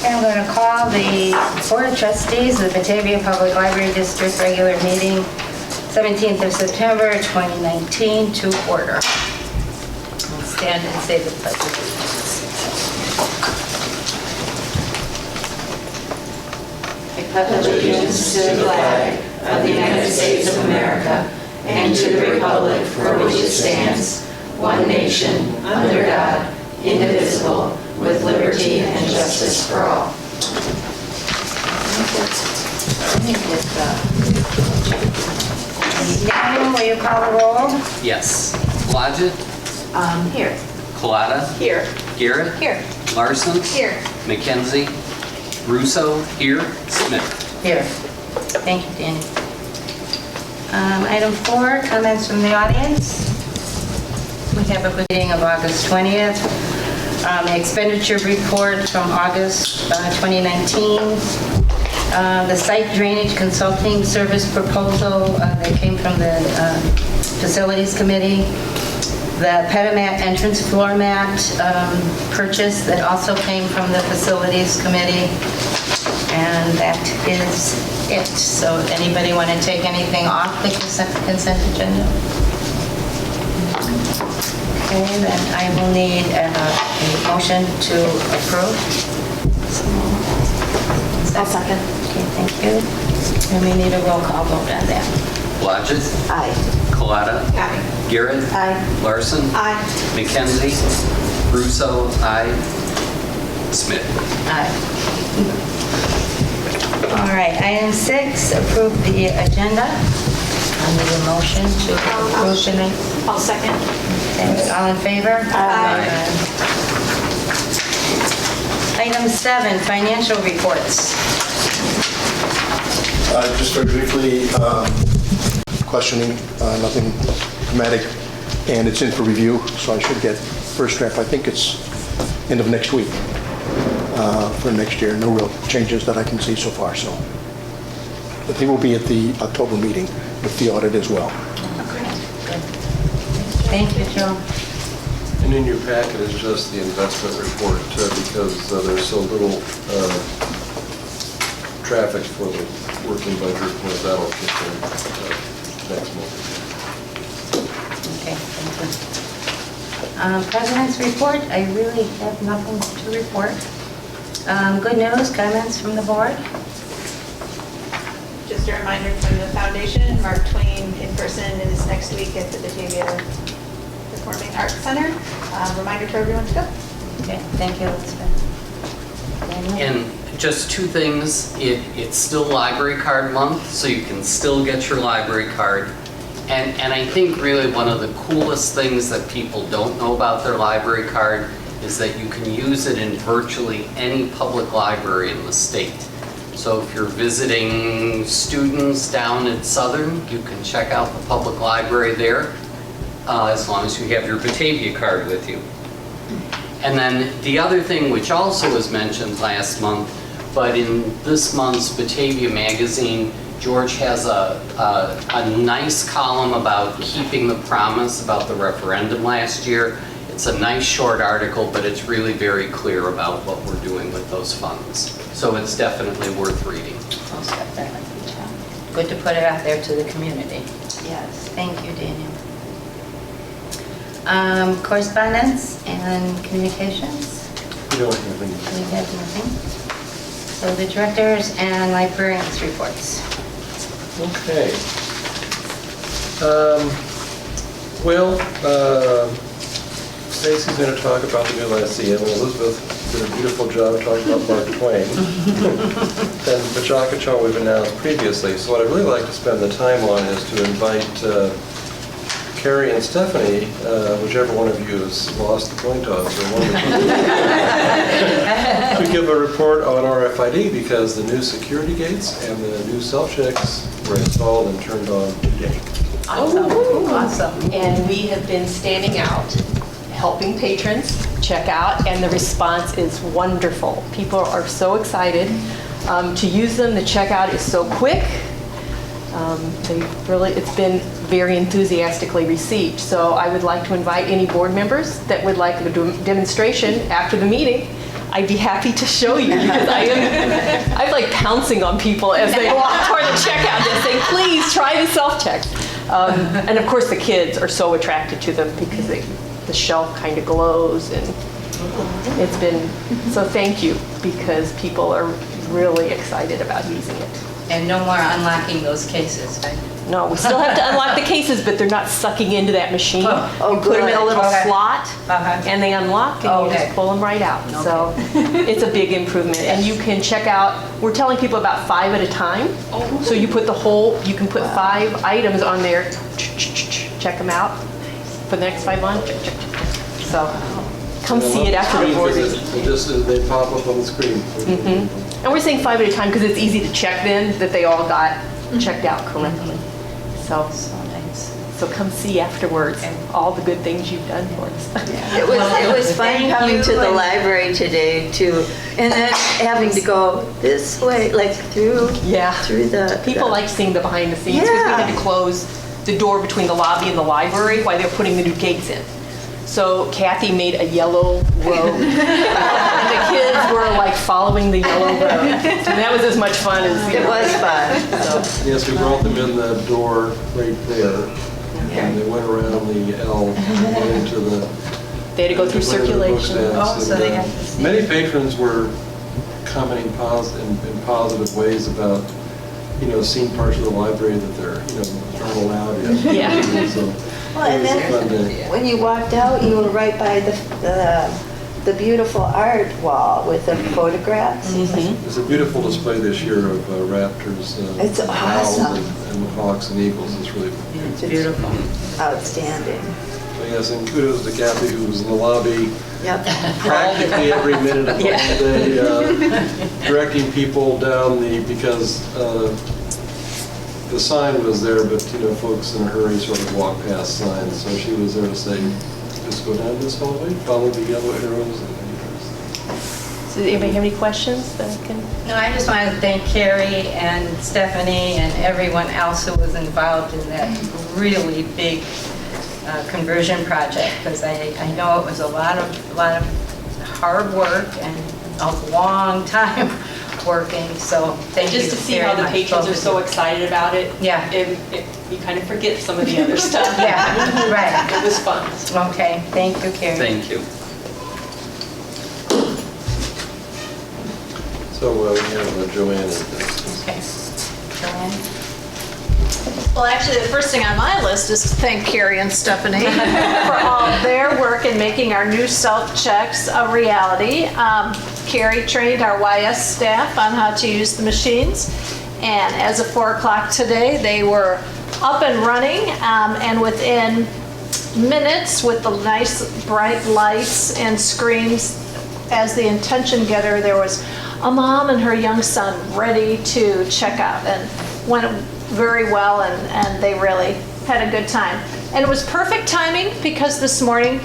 Okay, I'm going to call the Board of Trustees of the Batavia Public Library District regular meeting, 17th of September, 2019, to order. I'll stand and say the pledge of allegiance. I pledge allegiance to the flag of the United States of America and to the republic for which it stands, one nation, under God, indivisible, with liberty and justice for all. Daniel, will you call the roll? Yes. Blodgett? Here. Collada? Here. Garrett? Here. Larson? Here. McKenzie? Russo? Here. Smith? Here. Thank you, Danny. Item 4, comments from the audience. We have a meeting of August 20th. The expenditure report from August 2019. The site drainage consulting service proposal that came from the facilities committee. The Petamat entrance floor mat purchase that also came from the facilities committee. And that is it. So anybody want to take anything off the consent agenda? Okay, then I will need a motion to approve. I'll second. Okay, thank you. And we need a roll call vote on that. Blodgett? Aye. Collada? Aye. Garrett? Aye. Larson? Aye. McKenzie? Russo? Aye. Smith? Aye. All right, item 6, approve the agenda. I need a motion to approve tonight. I'll second. Okay, all in favor? Aye. Item 7, financial reports. Just very briefly, questioning, nothing dramatic, and it's in for review, so I should get first draft. I think it's end of next week for next year. No real changes that I can see so far, so I think we'll be at the October meeting with the audit as well. Okay, good. Thank you, Joe. And in your packet is just the investment report because there's so little traffic for the working budget report. That'll kick in next month. Okay, thank you. President's report, I really have nothing to report. Good news, comments from the board? Just a reminder from the foundation, Mark Twain in person is next week at the Batavia Performing Arts Center. Reminder for everyone to go. Okay, thank you, Elizabeth. Daniel? And just two things. It's still Library Card Month, so you can still get your library card. And I think really one of the coolest things that people don't know about their library card is that you can use it in virtually any public library in the state. So if you're visiting students down at Southern, you can check out the public library there, as long as you have your Batavia card with you. And then the other thing, which also was mentioned last month, but in this month's Batavia magazine, George has a nice column about keeping the promise about the referendum last year. It's a nice short article, but it's really very clear about what we're doing with those funds. So it's definitely worth reading. Most definitely. Good to put it out there to the community. Yes, thank you, Daniel. Correspondence and communications? We don't have any. We have nothing. So the directors and librarians reports. Okay. Stacy's going to talk about the new Lyceum, and Elizabeth did a beautiful job talking about Mark Twain. And the Chakachaw we've announced previously. So what I'd really like to spend the time on is to invite Carrie and Stephanie, whichever one of you has lost the coin toss, or one of you, to give a report on RFID because the new security gates and the new self-checks were installed and turned on today. Awesome. Awesome. And we have been standing out, helping patrons check out, and the response is wonderful. People are so excited to use them. The checkout is so quick. It's been very enthusiastically received. So I would like to invite any board members that would like a demonstration after the meeting I'd be happy to show you because I'm like pouncing on people as they walk toward the checkout desk saying, please try the self-checks. And of course the kids are so attracted to them because the shelf kind of glows, and it's been, so thank you, because people are really excited about using it. And no more unlocking those cases, right? No, we still have to unlock the cases, but they're not sucking into that machine. You put them in a little Okay. slot, Okay. and they unlock, and you Okay. just pull them right out. So it's a big improvement. And you can check out, we're telling people about 5 at a time. So you put you can put 5 items on there, check them out for the next 5 months. So come see it after the board meeting. They pop up on the screen. And we're saying 5 at a time because it's easy to check then that they all got checked out correctly. So come see afterwards all the good things you've done for us. It was fun coming to the library today too, and then having to go this way, like through the. People like seeing the behind the scenes because we had to close the door between the lobby and the library while they were putting the new gates in. So Kathy made a yellow road, and the kids were like following the yellow road. And that was as much fun as It was fun. Yes, we brought them in the door right there, and they went around the L and into the. They had to go through circulation. So they had to see. Many patrons were commenting in positive ways about, seeing parts of the library that they're, not allowed yet. Yeah. So, Well, and it was a fun day. then when you walked out, you were right by the beautiful art wall with the photographs. It's a beautiful display this year of raptors, It's awesome. and hawks and eagles. It's really It's beautiful. Outstanding. So yes, and kudos to Kathy, who was in the lobby Yep. practically every minute of the day, directing people down because the sign was there, but folks in a hurry sort of walk past signs. So she was there to say, just go down this hallway, follow the yellow arrows. So does anybody have any questions that I can? No, I just want to thank Carrie and Stephanie and everyone else who was involved in that really big conversion project, because I know it was a lot of hard work and a long time working, so thank you Just to see very how the much, patrons both are of so you. excited about it. Yeah. You kind of forget some of the other stuff. Yeah, right. It was fun. Okay, thank you, Carrie. Thank you. So we have Joanne. Okay. Joanne? Well, actually, the first thing on my list is to thank Carrie and Stephanie for all their work in making our new self-checks a reality. Carrie trained our YS staff on how to use the machines, and as of 4 o'clock today, they were up and running, and within minutes, with the nice bright lights and screens as the intention getter, there was a mom and her young son ready to check out, and went very well, and they really had a good time. And it was perfect timing because this morning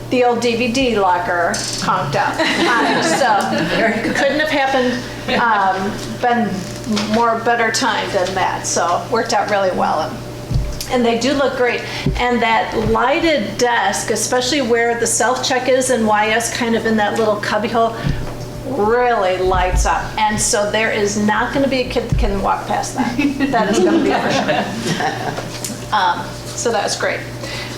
the old DVD locker conked out. So couldn't have happened, been more better timed than that. So worked out really well. And they do look great. And that lighted desk, especially where the self-check is in YS, kind of in that little cubbyhole, really lights up. And so there is not going to be a kid that can walk past that. That is going to be for sure. So that was great.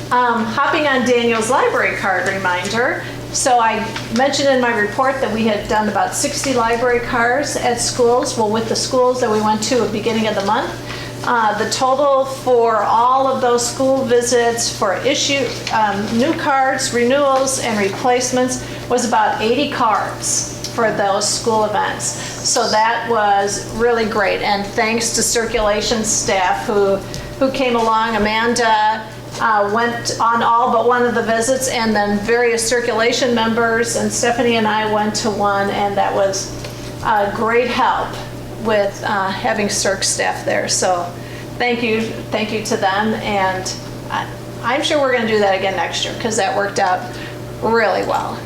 Hopping on Daniel's library card reminder. So I mentioned in my report that we had done about 60 library cards at schools. Well, with the schools that we went to at the beginning of the month, the total for all of those school visits for new cards, renewals, and replacements was about 80 cards for those school events. So that was really great. And thanks to circulation staff who came along. Amanda went on all but one of the visits, and then various circulation members, and Stephanie and I went to one, and that was a great help with having Circ staff there. So thank you to them, and I'm sure we're going to do that again next year because that worked out really well.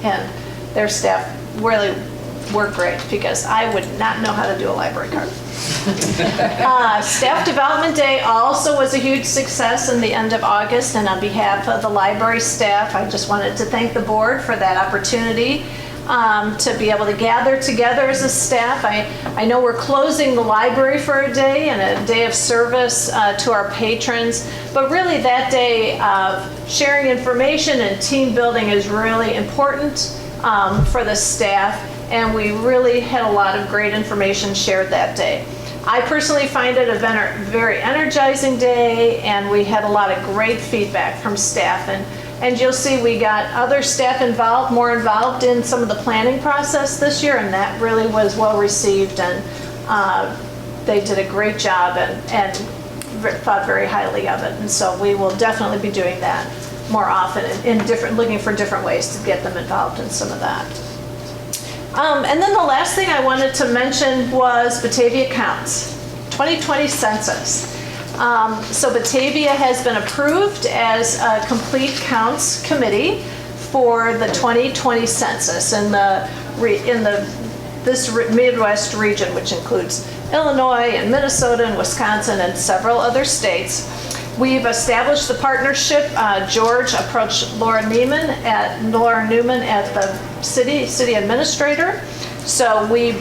And their staff really work great because I would not know how to do a library card. Staff Development Day also was a huge success in the end of August, and on behalf of the library staff, I just wanted to thank the board for that opportunity to be able to gather together as a staff. I know we're closing the library for a day and a day of service to our patrons, but really that day of sharing information and team building is really important for the staff, and we really had a lot of great information shared that day. I personally find it a very energizing day, and we had a lot of great feedback from staff. And you'll see we got other staff more involved in some of the planning process this year, and that really was well received, and they did a great job and thought very highly of it. And so we will definitely be doing that more often and looking for different ways to get them involved in some of that. And then the last thing I wanted to mention was Batavia Counts, 2020 census. So Batavia has been approved as a complete counts committee for the 2020 census in this Midwest region, which includes Illinois and Minnesota and Wisconsin and several other states. We've established the partnership. George approached Laura Newman at the city administrator. So we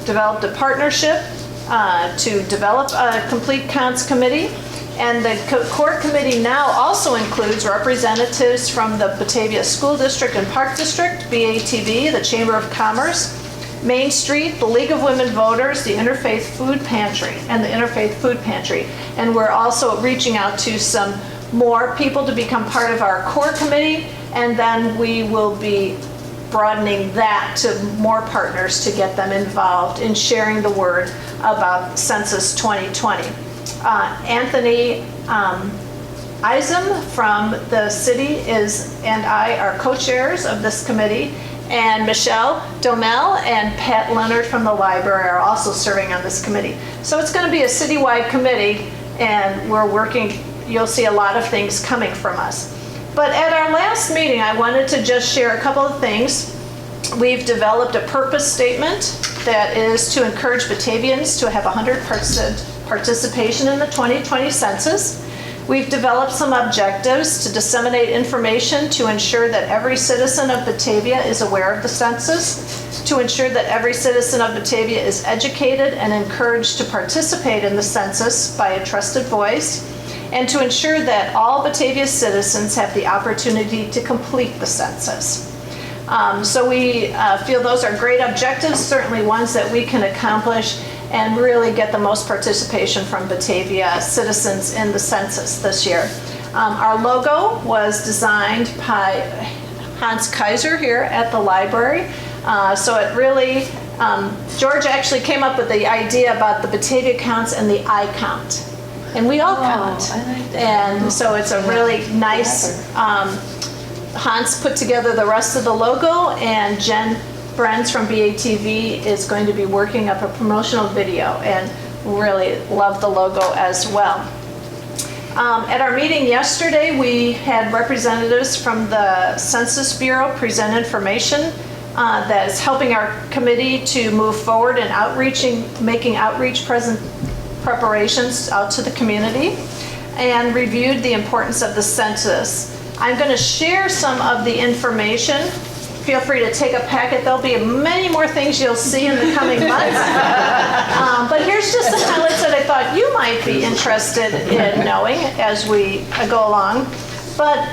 developed a partnership to develop a complete counts committee. And the core committee now also includes representatives from the Batavia School District and Park District, BATV, the Chamber of Commerce, Main Street, the League of Women Voters, the Interfaith Food Pantry. And we're also reaching out to some more people to become part of our core committee, and then we will be broadening that to more partners to get them involved in sharing the word about Census 2020. Anthony Isam from the city and I are co-chairs of this committee, and Michelle Domel and Pat Leonard from the library are also serving on this committee. So it's going to be a citywide committee, and we're working, you'll see a lot of things coming from us. But at our last meeting, I wanted to just share a couple of things. We've developed a purpose statement that is to encourage Batavians to have 100% participation in the 2020 census. We've developed some objectives to disseminate information to ensure that every citizen of Batavia is aware of the census, to ensure that every citizen of Batavia is educated and encouraged to participate in the census by a trusted voice, and to ensure that all Batavia citizens have the opportunity to complete the census. So we feel those are great objectives, certainly ones that we can accomplish and really get the most participation from Batavia citizens in the census this year. Our logo was designed by Hans Kaiser here at the library. So it really, George actually came up with the idea about the Batavia counts and the I count. And we all count. I like that. And so it's a really nice, Hans put together the rest of the logo, and Jen Brenz from BATV is going to be working up a promotional video, and really love the logo as well. At our meeting yesterday, we had representatives from the Census Bureau present information that is helping our committee to move forward in making outreach preparations out to the community, and reviewed the importance of the census. I'm going to share some of the information. Feel free to take a packet. There'll be many more things you'll see in the coming months. But here's just some highlights that I thought you might be interested in knowing as we go along. But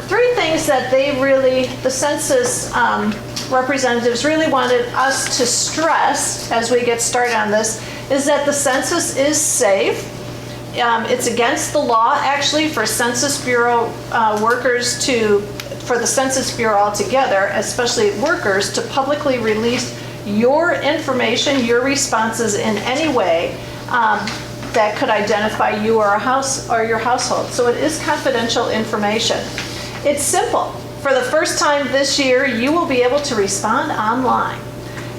3 things that the census representatives really wanted us to stress as we get started on this is that the census is safe. It's against the law, actually, for Census Bureau workers for the Census Bureau altogether, especially workers, to publicly release your information, your responses in any way that could identify you or your household. So it is confidential information. It's simple. For the first time this year, you will be able to respond online.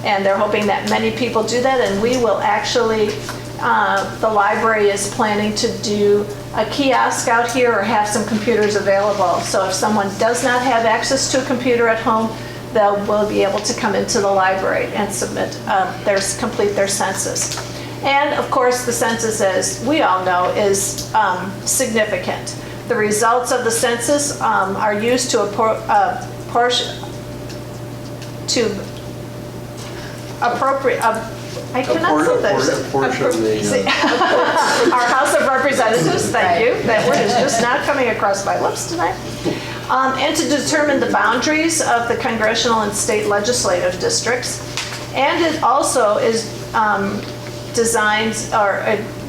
And they're hoping that many people do that, and we will actually, the library is planning to do a kiosk out here or have some computers available. So if someone does not have access to a computer at home, will be able to come into the library and complete their census. And of course, the census, as we all know, is significant. The results of the census are used to I cannot say this. Apportion the, Our House of Representatives, thank you. That word is just not coming across my lips tonight. And to determine the boundaries of the congressional and state legislative districts. And it also is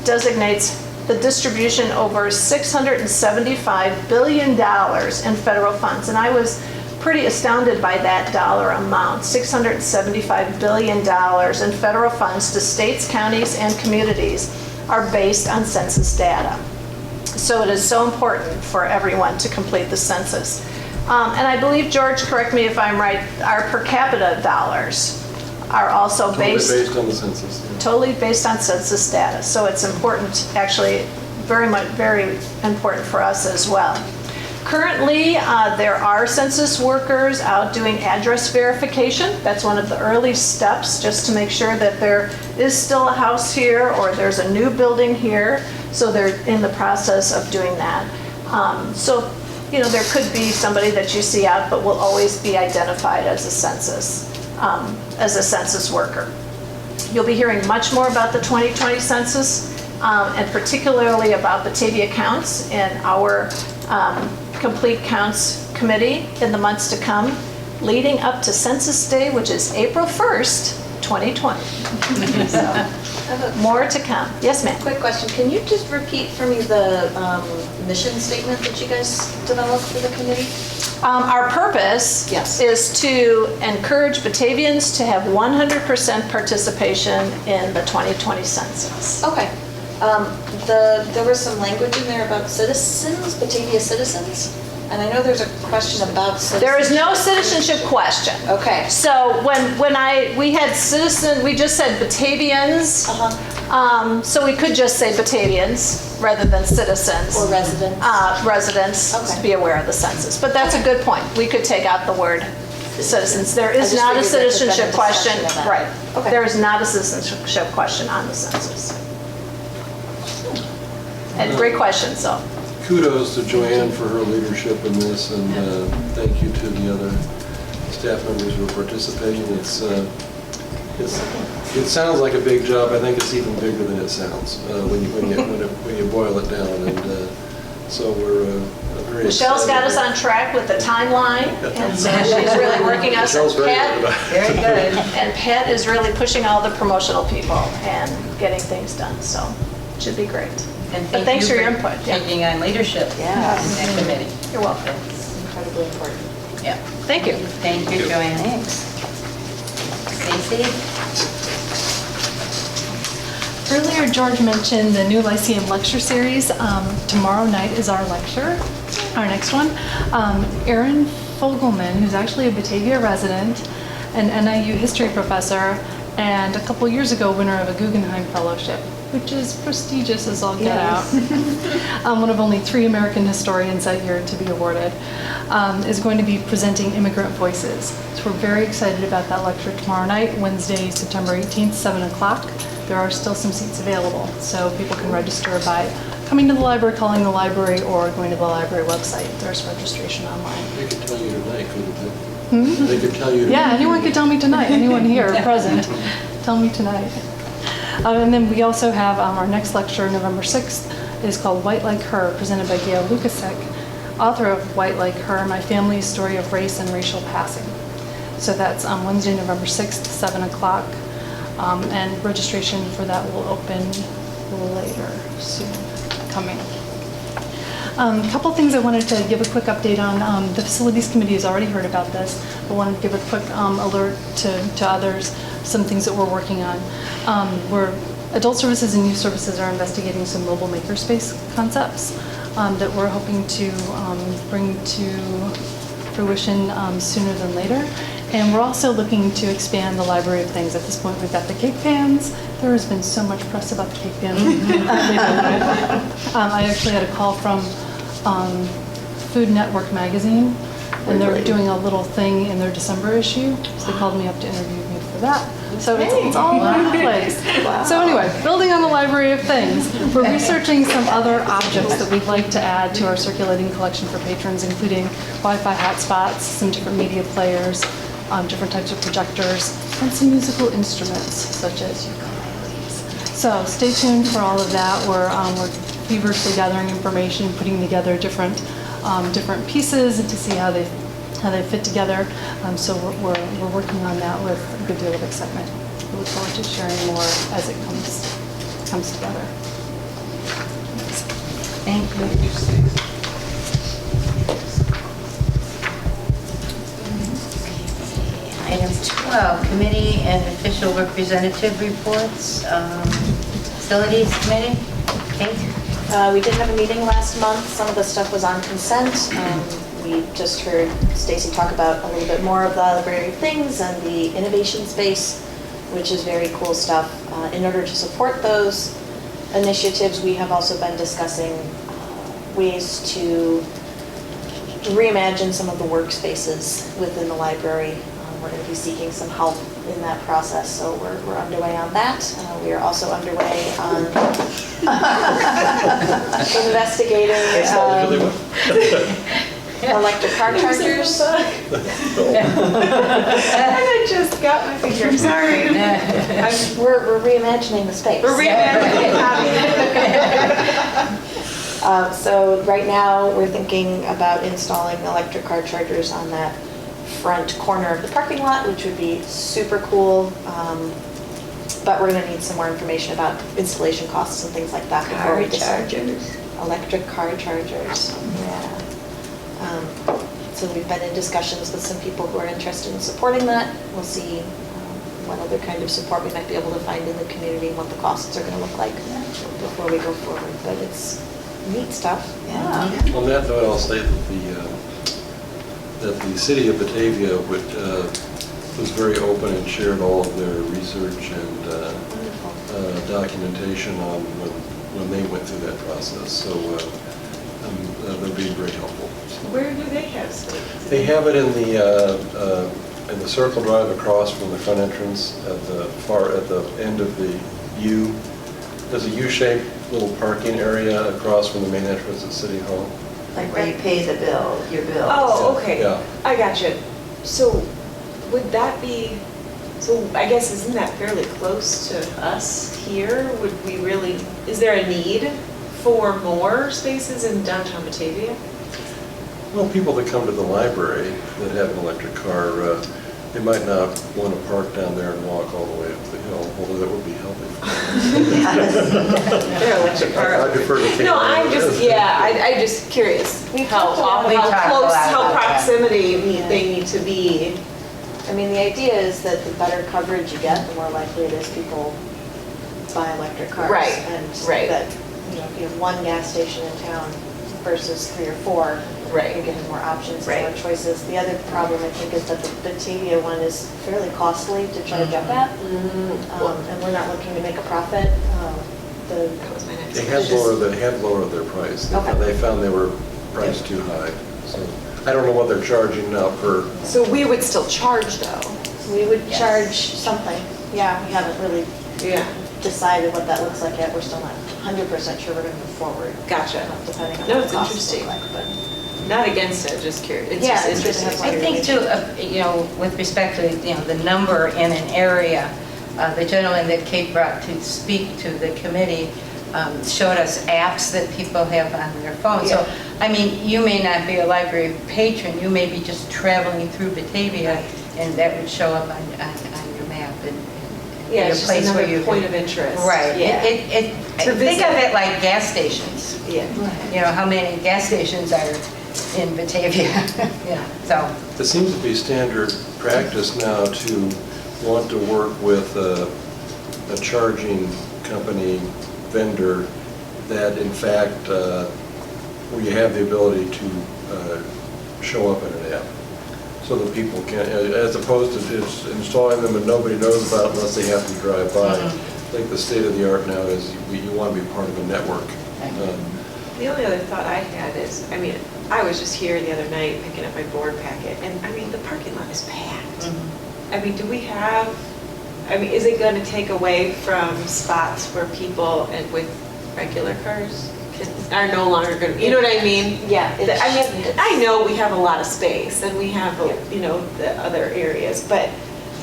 designates the distribution over $675 billion in federal funds. And I was pretty astounded by that dollar amount, $675 billion in federal funds to states, counties, and communities are based on census data. So it is so important for everyone to complete the census. And I believe, George, correct me if I'm right, our per capita dollars are also based on the census. Yeah. Totally based on census data. So it's important, actually, very important for us as well. Currently, there are census workers out doing address verification. That's one of the early steps, just to make sure that there is still a house here or there's a new building here. So they're in the process of doing that. So, there could be somebody that you see out, but will always be identified as a census worker. You'll be hearing much more about the 2020 census, and particularly about Batavia counts in our Complete Counts Committee in the months to come, leading up to Census Day, which is April 1st, 2020. So, more to come. Yes, ma'am. Quick question, can you just repeat for me the mission statement that you guys developed for the committee? Our purpose is to encourage Batavians to have 100% participation in the 2020 census. Okay. There was some language in there about citizens, Batavia citizens, and I know there's a question about citizens. There is no citizenship question. Okay. So we had we just said Batavians. So we could just say Batavians rather than citizens. Or residents. Residents, Okay. to be aware of the census. But that's a good point. We could take out the word citizens. There is I just not a figured there could have been citizenship a question. discussion of that. Right. Okay. There is not a citizenship question on the census. And great question, so. Kudos to Joanne for her leadership in this, and thank you to the other staff members who are participating. It sounds like a big job. I think it's even bigger than it sounds when you boil it down. And so we're very Michelle's excited. got us on track with the timeline, and so she's really working us. Michelle's very good about it. Very good. And Pat is really pushing all the promotional people and getting things done, so it should be great. And But thanks for your input. Yeah. taking on leadership in that committee. You're welcome. It's incredibly important. Yeah. Thank you. Thank you, Joanne. Thanks. Stacy? Earlier, George mentioned the new Lyceum lecture series. Tomorrow night is our lecture, our next one. Erin Fogelman, who's actually a Batavia resident, an NIU history professor, and a couple years ago winner of a Guggenheim Fellowship, which is prestigious as all get out. One of only 3 American historians that year to be awarded, is going to be presenting Immigrant Voices. So we're very excited about that lecture tomorrow night, Wednesday, September 18th, 7 o'clock. There are still some seats available, so people can register by coming to the library, calling the library, or going to the library website. There's registration online. They could tell you tonight, couldn't they? They could tell you tonight. Yeah, anyone could tell me tonight. Anyone here present, tell me tonight. And then we also have our next lecture, November 6th, is called White Like Her, presented by Gail Lukasek, author of White Like Her, My Family's Story of Race and Racial Passing. So that's on Wednesday, November 6th, 7 o'clock. And registration for that will open later, soon, coming. A couple things I wanted to give a quick update on. The Facilities Committee has already heard about this, but wanted to give a quick alert to others, some things that we're working on. Adult Services and Youth Services are investigating some mobile makerspace concepts that we're hoping to bring to fruition sooner than later. And we're also looking to expand the library of things. At this point, we've got the cake pans. There has been so much press about the cake pans. I actually had a call from Food Network magazine and they're doing a little thing in their December issue. So they called me up to interview me for that. So it's all over the place. So anyway, building on the library of things, we're researching some other objects that we'd like to add to our circulating collection for patrons, including Wi-Fi hotspots, some different media players, different types of projectors, and some musical instruments such as ukuleles. So stay tuned for all of that. We're feverishly gathering information, putting together different pieces to see how they fit together. So we're working on that with a good deal of excitement. We look forward to sharing more as it comes together. Thank you. Item 12, committee and official representative reports. Facilities committee, Kate? We did have a meeting last month. Some of the stuff was on consent. We just heard Stacy talk about a little bit more of the library of things and the innovation space, which is very cool stuff. In order to support those initiatives, we have also been discussing ways to reimagine some of the workspaces within the library. We're going to be seeking some help in that process, so we're underway on that. We are also underway on investigating electric car chargers. I just got my finger, I'm sorry. We're reimagining the space. We're reimagining it. So right now, we're thinking about installing electric car chargers on that front corner of the parking lot, which would be super cool. But we're going to need some more information about installation costs and things like that before we decide. Electric car chargers. Yeah. So we've been in discussions with some people who are interested in supporting that. We'll see what other kind of support we might be able to find in the community and what the costs are going to look like before we go forward. But it's neat stuff. Yeah. On that note, I'll say that the city of Batavia was very open and shared all of their research and documentation on when they went through that process. So they're being very helpful. Where do they have space? They have it in the circle drive across from the front entrance at the end of the U. There's a U-shaped little parking area across from the main entrance at City Hall. Like where you pay the bill, your bill. Oh, okay. Yeah. I gotcha. So would that be, so I guess isn't that fairly close to us here? Would we really, is there a need for more spaces in downtown Batavia? Well, people that come to the library that have an electric car, they might not want to park down there and walk all the way up the hill, although that would be healthy for them. Their electric car. I defer to Kate. No, I'm just, I'm just curious how talked close, a lot how about that. proximity they need to be. I mean, the idea is that the better coverage you get, the more likely it is people buy electric cars. Right, And right. that, if you have one gas station in town versus 3 or 4, Right. you're getting more options Right. and more choices. The other problem, I think, is that the Batavia one is fairly costly to charge up at. And we're not looking to make a profit. That was my next They question. had lowered their price. Okay. They found they were priced too high. So I don't know what they're charging now per. So we would still charge though? We would charge something. Yeah, we haven't really Yeah. decided what that looks like yet. We're still not 100% sure we're going to move forward. Gotcha. Depending on No, what it's the costs look interesting. like, but. Not against it, just curious. It's Yeah, just it's good to interesting. have I think too, with respect to, the number in an area, the gentleman that Kate brought to speak to the committee showed us apps that people have on their phone. So, I mean, you may not be a library patron, you may be just traveling through Batavia, and that would show up on your map and Yeah, be a it's just place where another you point can- of interest. Right. Yeah. Think of visit. it like gas stations. Yeah. How many gas stations are in Batavia? So. It seems to be standard practice now to want to work with a charging company vendor that in fact, where you have the ability to show up in an app so that people can, as opposed to just installing them and nobody knows about it unless they happen to drive by. I think the state of the art now is you want to be part of a network. The only other thought I had is, I mean, I was just here the other night picking up my board packet, and I mean, the parking lot is packed. I mean, do we have, I mean, is it going to take away from spots where people and with regular cars are no longer going to, you know what I mean? Yeah. I mean, I know we have a lot of space and we have, you know, the other areas, but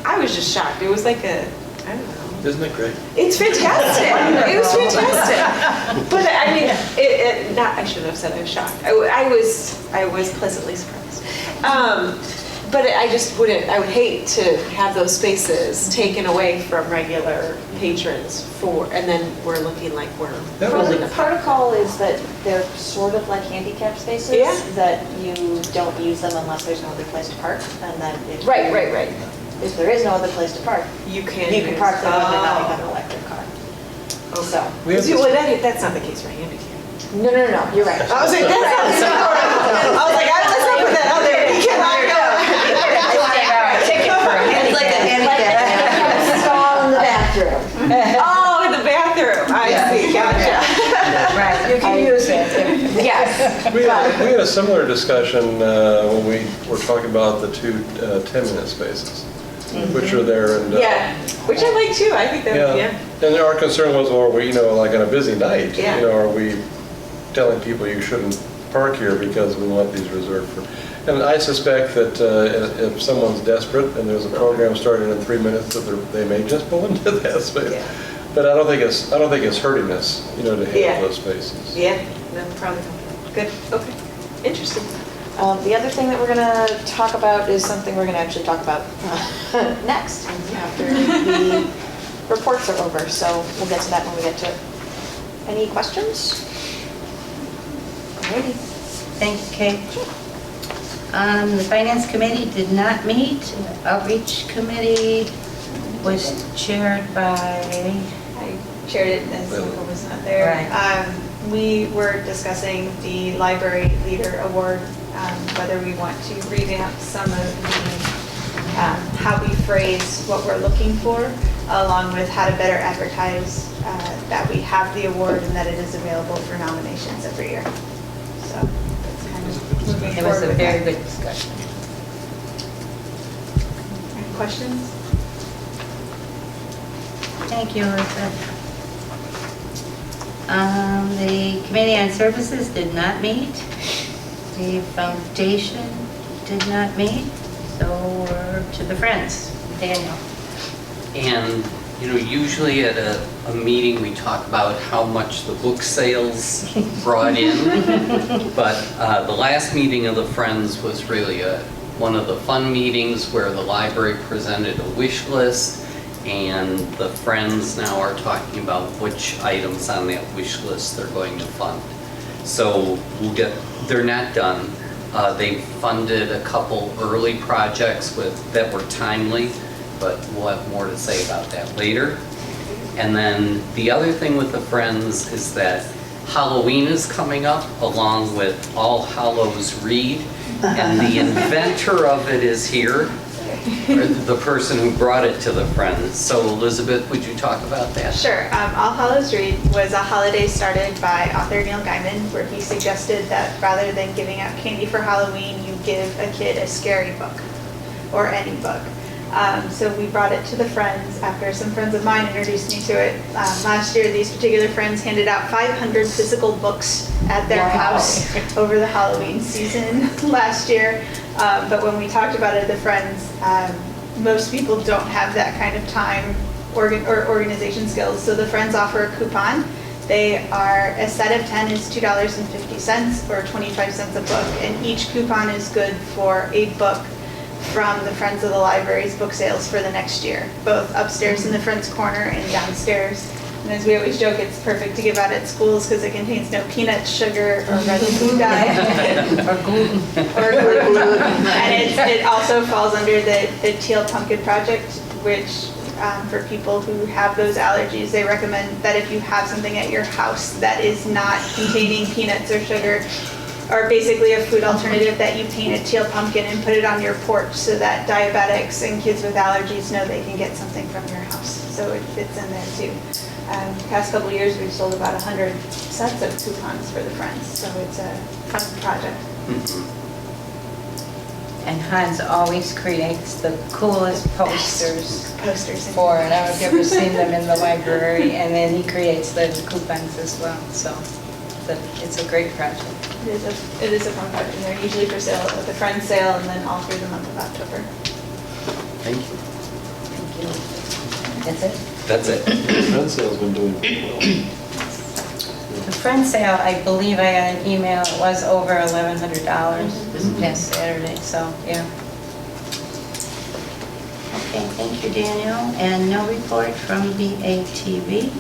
I was just shocked. It was like a, I don't know. Isn't it great? It's fantastic. It was fantastic. But I mean, not, I shouldn't have said I was shocked. I was pleasantly surprised. But I just wouldn't, I would hate to have those spaces taken away from regular patrons and then we're looking like we're That filling The the protocol is that they're sort of like handicap spaces. Yeah. That you don't use them unless there's no other place to park. And then if Right. if there is no other place to park, You can you can use- park there and not Oh. have an electric car. Okay. So, We have Well, this- that's not the case for handicap. no, you're right. I was like, that's not the same. I was like, let's not put that out there. We cannot go. It's like a handicap. Stall in the bathroom. Oh, in the bathroom. I see, gotcha. Right, you can use it. Yes. We had a similar discussion when we were talking about the two 10-minute spaces, which are there and. Yeah, which I like too. I think that, yeah. And our concern was, well, we, you know, like on a busy night, Yeah. you know, are we telling people you shouldn't park here because we want these reserved for? And I suspect that if someone's desperate and there's a program starting in 3 minutes, that they may just pull into that space. Yeah. But I don't think it's hurting us, you know, to have Yeah. those spaces. Yeah, no, probably not. Good, okay. Interesting. The other thing that we're going to talk about is something we're going to actually talk about next after the reports are over. So we'll get to that when we get to it. Any questions? Alrighty. Thank you, Kate. The Finance Committee did not meet. Outreach Committee was chaired by, I chaired it as Michael was not there. Right. We were discussing the Library Leader Award, whether we want to revamp some of the, how we phrase what we're looking for, along with how to better advertise that we have the award and that it is available for nominations every year. So that's kind of moving it was forward a with very that. good discussion. Any questions? Thank you, Elizabeth. The Committee on Services did not meet. The Foundation did not meet. So we're to the Friends. Daniel. And, you know, usually at a meeting, we talk about how much the book sales brought in. But the last meeting of the Friends was really one of the fun meetings where the library presented a wish list, and the Friends now are talking about which items on that wish list they're going to fund. So they're not done. They funded a couple early projects that were timely, but we'll have more to say about that later. And then the other thing with the Friends is that Halloween is coming up along with All Hallows Read, and the inventor of it is here, or the person who brought it to the Friends. So Elizabeth, would you talk about that? Sure. All Hallows Read was a holiday started by author Neil Gaiman, where he suggested that rather than giving out candy for Halloween, you give a kid a scary book, or any book. So we brought it to the Friends after some friends of mine introduced me to it. Last year, these particular friends handed out 500 physical books at their house over the Halloween season last year. But when we talked about it at the Friends, most people don't have that kind of time or organization skills. So the Friends offer a coupon. They are, a set of 10 is $2.50 or 25 cents a book, and each coupon is good for a book from the Friends of the Library's book sales for the next year, both upstairs in the Friends Corner and downstairs. And as we always joke, it's perfect to give out at schools because it contains no peanuts, sugar, or red food dye. Or gluten. Or gluten. And it also falls under the Teal Pumpkin Project, which for people who have those allergies, they recommend that if you have something at your house that is not containing peanuts or sugar, or basically a food alternative, that you paint a teal pumpkin and put it on your porch so that diabetics and kids with allergies know they can get something from your house. So it fits in there too. Past couple of years, we've sold about 100 sets of coupons for the Friends, so it's a fun project. And Hans always creates the coolest posters Posters. and- for, and I don't know if you've ever seen them in the library, and then he creates the coupons as well, so it's a great project. It is a fun project, and they're usually for sale at the Friends sale and then all through the month of October. Thank you. That's it? That's it. Red Sale's been doing pretty well. The Friends sale, I believe I got an email, it was over $1,100 this past Saturday, so, yeah. Okay, thank you, Daniel, and no report from BATV.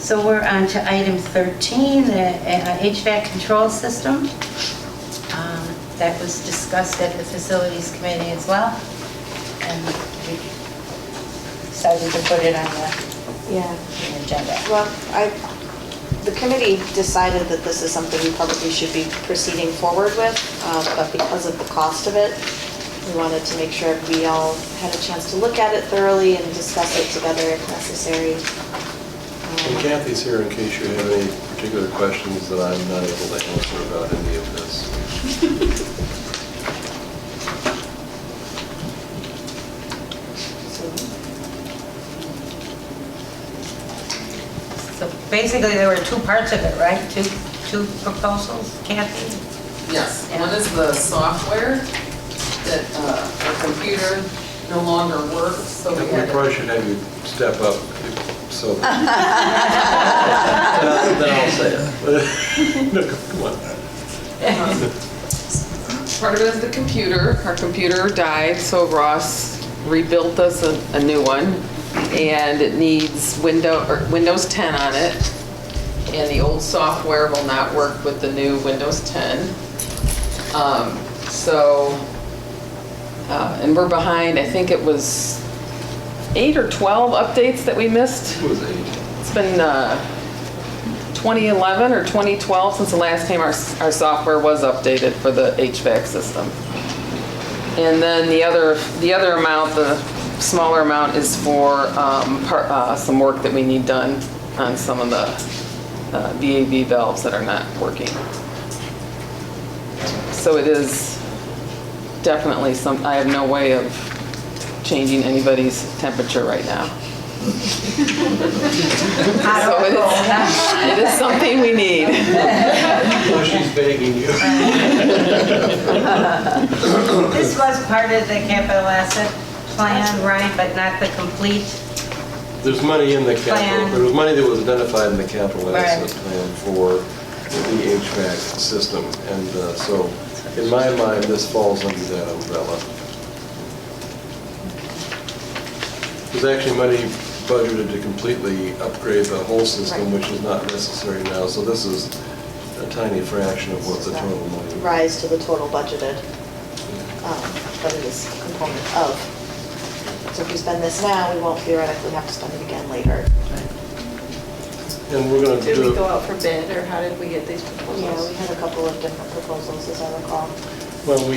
So we're on to item 13, the HVAC control system. That was discussed at the Facilities Committee as well, and we decided to put it on the agenda. Well, the committee decided that this is something we probably should be proceeding forward with, but because of the cost of it, we wanted to make sure we all had a chance to look at it thoroughly and discuss it together if necessary. And Kathy's here in case you have any particular questions that I'm not able to answer about any of this. So basically, there were two parts of it, right? Two proposals, Kathy? Yes, Yeah. one is the software that our computer no longer works, so we We had probably should have you step up so that... Then I'll say it. No, come on. part of it is the computer. Our computer died, so Ross rebuilt us a new one, and it needs Windows 10 on it, and the old software will not work with the new Windows 10. And we're behind, I think it was 8 or 12 updates that we missed. It was 8. It's been 2011 or 2012 since the last time our software was updated for the HVAC system. And then the other amount, the smaller amount, is for some work that we need done on some of the VAV valves that are not working. So it is definitely I have no way of changing anybody's temperature right now. So it is something we need. Oh, she's begging you. This was part of the capital asset plan, right, but not the complete? There's money in the capital, Plan. there was money that was identified in the capital Right. asset plan for the HVAC system. And so, in my mind, this falls under that umbrella. There's actually money budgeted to completely upgrade the whole system, which is not necessary now. So this is a tiny fraction of what the total money. Rise to the total budgeted, but it is a component of. So if we spend this now, we won't theoretically have to spend it again later. And we're going to Did we do, go out for bid, or how did we get these proposals? Yeah, we had a couple of different proposals, as I recall. well,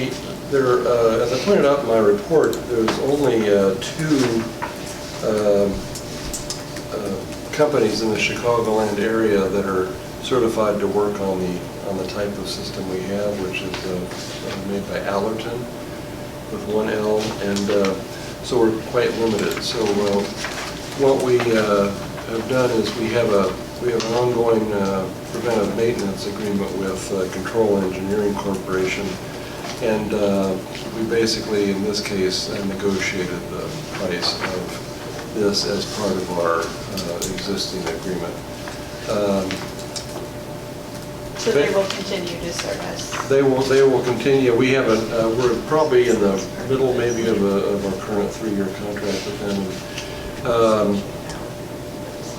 as I pointed out in my report, there's only two companies in the Chicagoland area that are certified to work on the type of system we have, which is made by Allerton with one L, and so we're quite limited. So what we have done is we have an ongoing preventive maintenance agreement with Control Engineering Corporation, and we basically, in this case, negotiated the price of this as part of our existing agreement. So they will continue to service. They will continue. We have we're probably in the middle maybe of our current 3-year contract with them.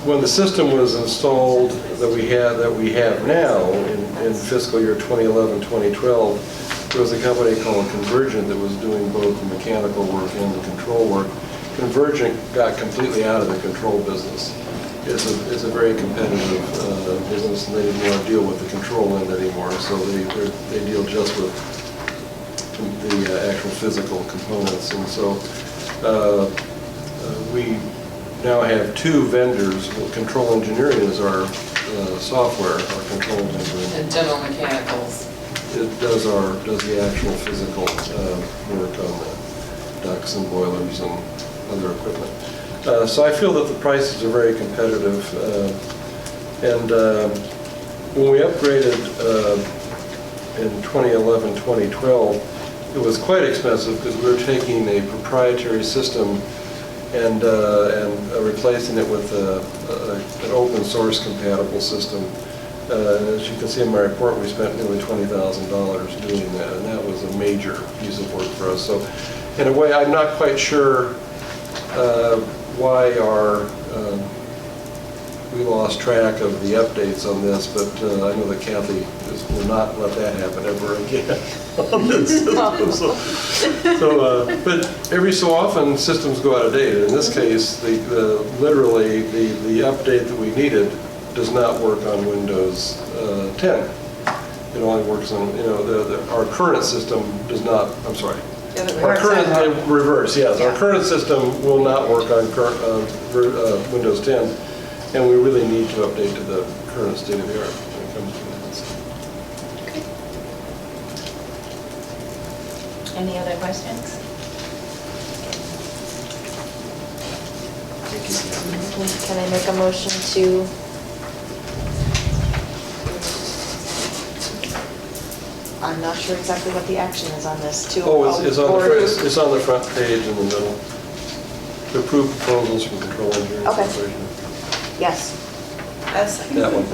When the system was installed that we have now in fiscal year 2011-2012, there was a company called Convergent that was doing both the mechanical work and the control work. Convergent got completely out of the control business. It's a very competitive business, and they didn't want to deal with the control end anymore, so they deal just with the actual physical components. And so we now have 2 vendors. Control Engineering is our software, our control engineering. And General Mechanicals. It does the actual physical work on the ducts and boilers and other equipment. So I feel that the prices are very competitive. And when we upgraded in 2011, 2012, it was quite expensive because we were taking a proprietary system and replacing it with an open source compatible system. As you can see in my report, we spent nearly $20,000 doing that, and that was a major piece of work for us. So in a way, I'm not quite sure why we lost track of the updates on this, but I know that Kathy will not let that happen ever again on this system. But every so often, systems go out of date. In this case, literally the update that we needed does not work on Windows 10. It only works on, our current system does not, I'm sorry. Our current, reverse, yes. Our current system will not work on Windows 10, and we really need to update to the current state of the art when it comes to that. Any other questions? Can I make a motion to? I'm not sure exactly what the action is on this. Oh, it's on the front page in the middle. To approve proposals from Control Engineering Okay. Corporation. Yes. That one.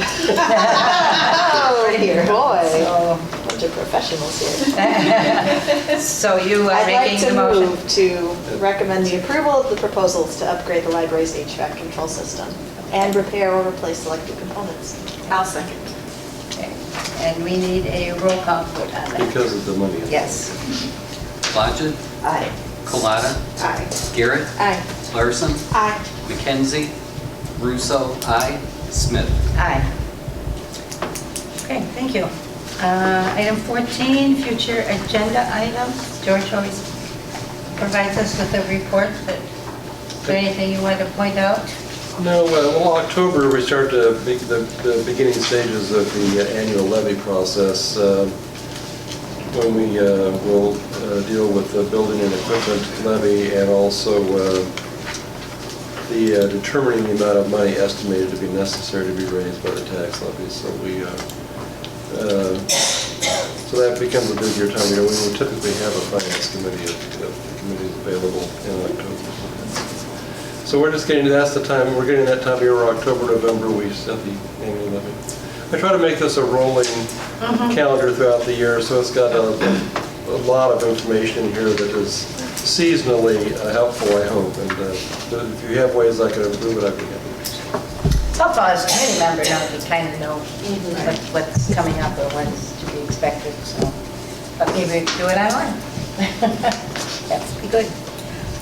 Oh, boy. Bunch of professionals here. So you are I'd like making to the motion? move to recommend the approval of the proposals to upgrade the library's HVAC control system and repair or replace selected components. I'll second. Okay. And we need a roll call vote on that. Because of the money. Yes. Blodgett, Aye. Colada, Aye. Garrett, Aye. Larson, Aye. McKenzie, Russo, aye, Smith. Aye. Okay, thank you. Item 14, future agenda items. George always provides us with a report, but is there anything you want to point out? No, well, October, we start the beginning stages of the annual levy process, when we will deal with the building and equipment levy and also the determining the amount of money estimated to be necessary to be raised by the tax levy. So so that becomes a busier time. We will typically have a finance committee if the committee is available in October. So we're just getting, that's the time, we're getting that time of year, October, November, we set the annual levy. I try to make this a rolling calendar throughout the year, so it's got a lot of information in here that is seasonally helpful, I hope. And if you have ways I can improve it, I'd be happy. It's helpful as a committee member to kind of know what's coming up or what's to be expected, so. But maybe we can do it online. That would be good.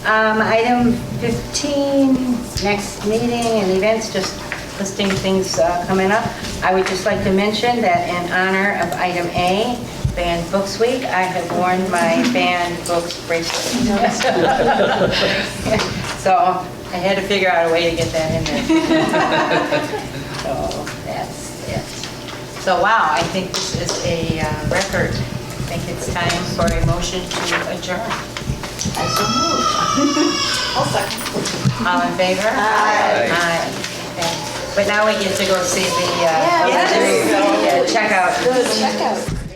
Item 15, next meeting and events, just listing things coming up. I would just like to mention that in honor of item A, Banned Books Week, I have worn my Banned Books bracelet. So I had to figure out a way to get that in there. So that's it. So wow, I think this is a record. I think it's time for a motion to adjourn. I so moved. I'll second. All in favor? Aye. Aye. Okay. But now we get to go see the Yeah, checkout. Good checkout.